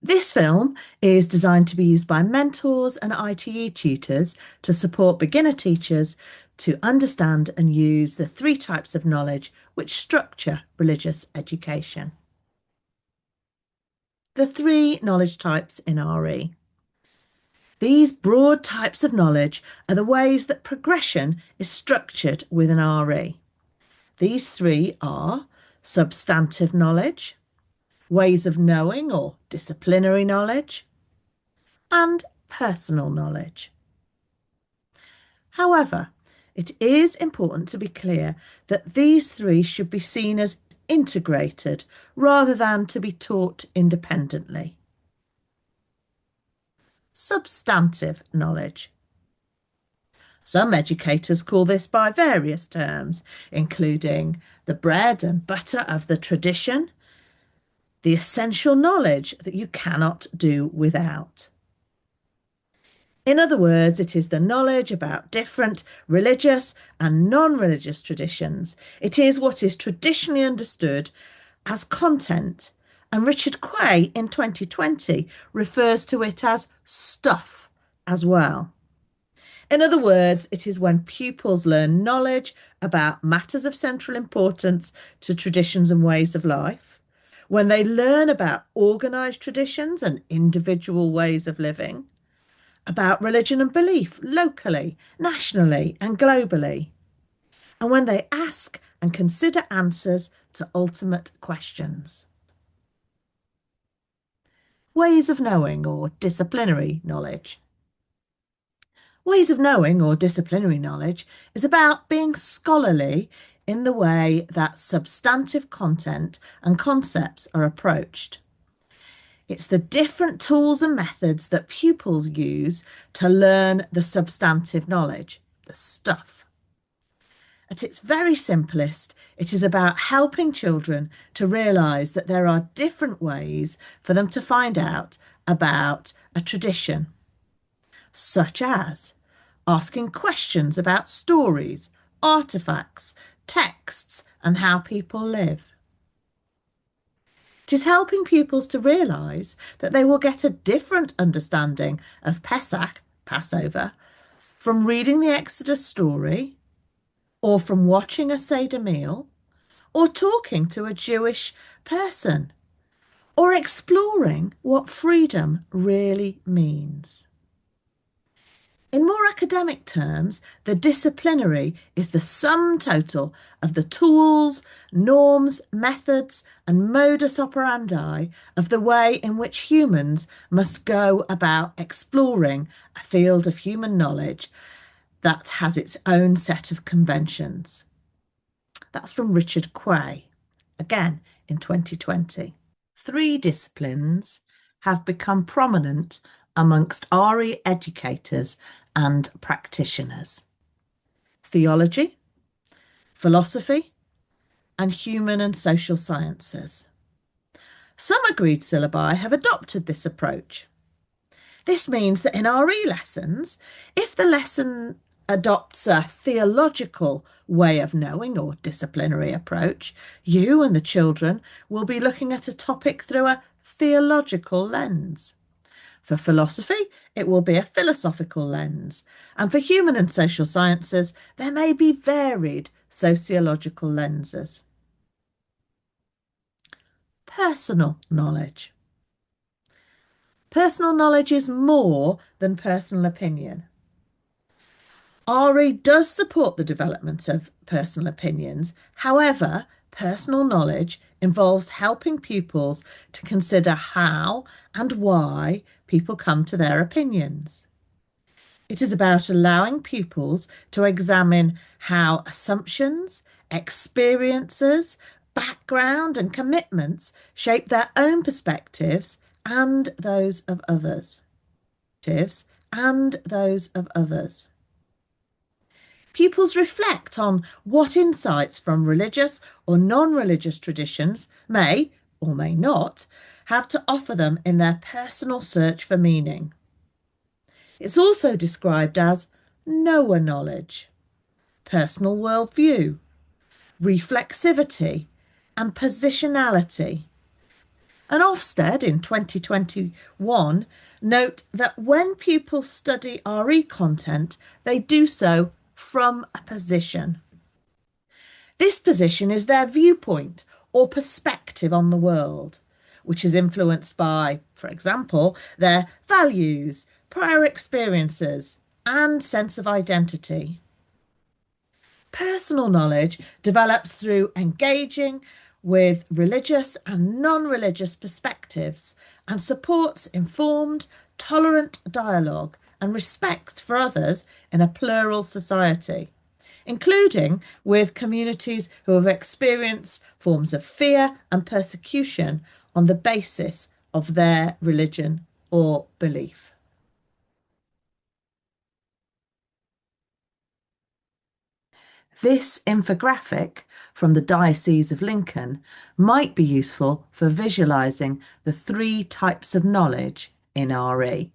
This film is designed to be used by mentors and ITE tutors to support beginner teachers to understand and use the three types of knowledge which structure religious education. The three knowledge types in RE. These broad types of knowledge are the ways that progression is structured within RE. These three are substantive knowledge, ways of knowing or disciplinary knowledge, and personal knowledge. However, it is important to be clear that these three should be seen as integrated rather than to be taught independently. Substantive knowledge. Some educators call this by various terms, including the bread and butter of the tradition, the essential knowledge that you cannot do without. In other words, it is the knowledge about different religious and non-religious traditions. It is what is traditionally understood as content, and Richard Quay in 2020 refers to it as stuff as well. In other words, it is when pupils learn knowledge about matters of central importance to traditions and ways of life, when they learn about organised traditions and individual ways of living, about religion and belief locally, nationally, and globally, and when they ask and consider answers to ultimate questions. Ways of knowing or disciplinary knowledge. Ways of knowing or disciplinary knowledge is about being scholarly in the way that substantive content and concepts are approached. It's the different tools and methods that pupils use to learn the substantive knowledge, the stuff. At its very simplest, it is about helping children to realise that there are different ways for them to find out about a tradition, such as asking questions about stories, artefacts, texts, and how people live. It is helping pupils to realise that they will get a different understanding of Pesach, Passover, from reading the Exodus story, or from watching a Seder meal, or talking to a Jewish person, or exploring what freedom really means. In more academic terms, the disciplinary is the sum total of the tools, norms, methods, and modus operandi of the way in which humans must go about exploring a field of human knowledge that has its own set of conventions. That's from Richard Quay, again in 2020. Three disciplines have become prominent amongst RE educators and practitioners: theology, philosophy, and human and social sciences. Some agreed syllabi have adopted this approach. This means that in RE lessons, if the lesson adopts a theological way of knowing or disciplinary approach, you and the children will be looking at a topic through a theological lens. For philosophy, it will be a philosophical lens, and for human and social sciences, there may be varied sociological lenses. Personal knowledge. Personal knowledge is more than personal opinion. RE does support the development of personal opinions. However, personal knowledge involves helping pupils to consider how and why people come to their opinions. It is about allowing pupils to examine how assumptions, experiences, background, and commitments shape their own perspectives and those of others. Pupils reflect on what insights from religious or non-religious traditions may, or may not, have to offer them in their personal search for meaning. It's also described as knower knowledge, personal worldview, reflexivity, and positionality. And Ofsted in 2021 note that when pupils study RE content, they do so from a position. This position is their viewpoint or perspective on the world, which is influenced by, for example, their values, prior experiences, and sense of identity. Personal knowledge develops through engaging with religious and non-religious perspectives and supports informed, tolerant dialogue and respect for others in a plural society, including with communities who have experienced forms of fear and persecution on the basis of their religion or belief. This infographic from the Diocese of Lincoln might be useful for visualising the three types of knowledge in RE.